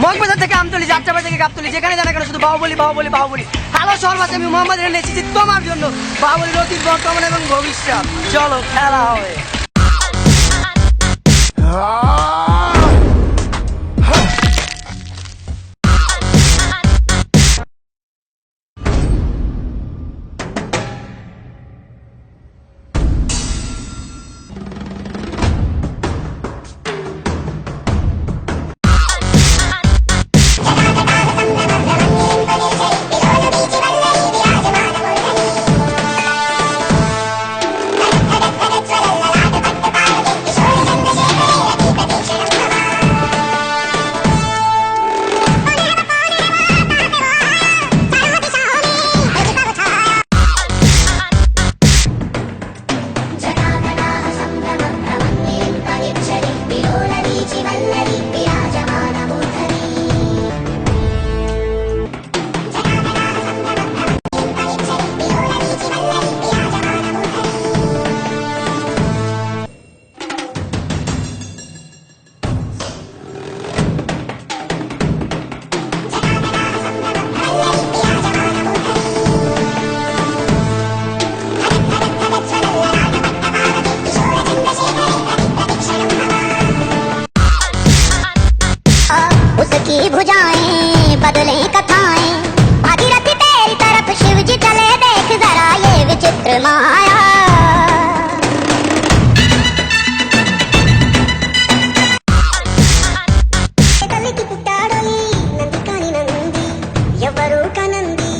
মগবাজার থেকে আমতলি, যাত্রাবাড়ি থেকে গাবতলি, যেখানে জানা কেন শুধু বাহুবলী বাহুবলী বাহুবলী। হ্যালো শহরবাসী, আমি মোহাম্মদ রেন এসেছি তোমার জন্য বাহুবলীর অতীত, বর্তমান এবং ভবিষ্যৎ। চলো খেলা হবে। उसकी भुजाएं बदले कथाएं, भागीरथी तेरी तरफ शिव जी चले, देख जरा ये विचित्र माया। కలికి పుట్టాడోయి నంది కాని నంది, ఎవరు కనంది.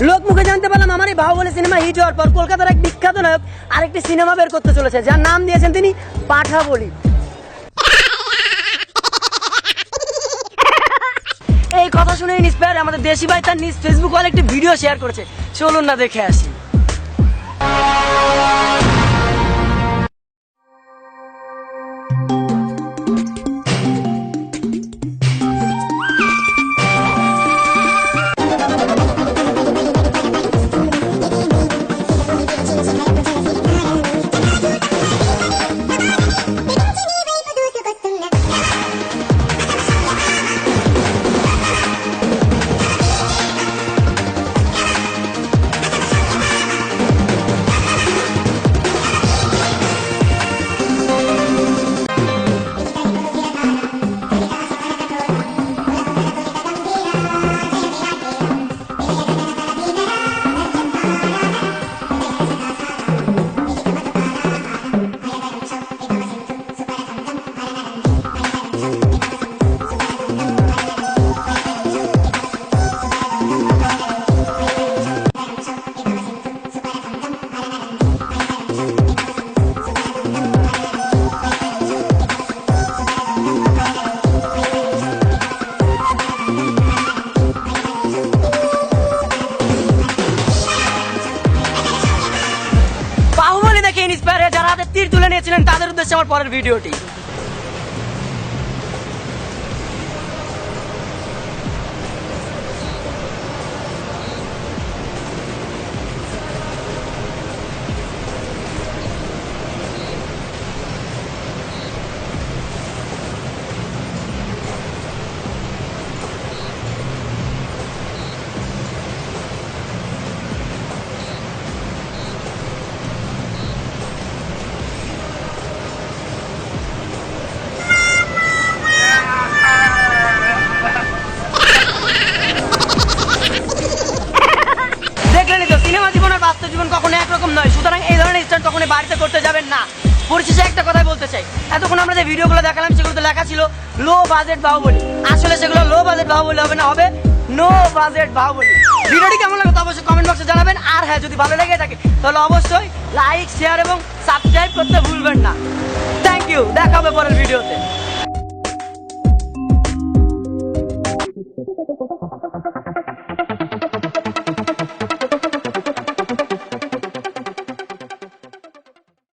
লোক মুখে জানতে পারলাম আমার এই বাহুবলী সিনেমা হিট হওয়ার পর কলকাতার এক বিখ্যাত নায়ক আরেকটি সিনেমা বের করতে চলেছে, যার নাম দিয়েছেন তিনি পাঠাবলী। এই কথা শুনে ইন্সপায়ার আমাদের দেশি ভাই তার নিজ ফেসবুক ওয়ালে একটি ভিডিও শেয়ার করেছে, চলুন না দেখে আসি। তীর তুলে নিয়েছিলেন তাদের উদ্দেশ্যে আমার পরের ভিডিওটি। না। পরিশেষে একটা কথাই বলতে চাই, এতক্ষণ আমরা যে ভিডিওগুলো দেখালাম সেগুলোতে লেখা ছিল লো বাজেট বাহুবলী। আসলে সেগুলো লো বাজেট বাহুবলী হবে না, হবে নো বাজেট বাহুবলী। ভিডিওটি কেমন লাগলো তা অবশ্যই কমেন্ট বক্সে জানাবেন। আর হ্যাঁ, যদি ভালো লেগে থাকে তাহলে অবশ্যই লাইক, শেয়ার এবং সাবস্ক্রাইব করতে ভুলবেন না। থ্যাংক ইউ, দেখা হবে পরের ভিডিওতে।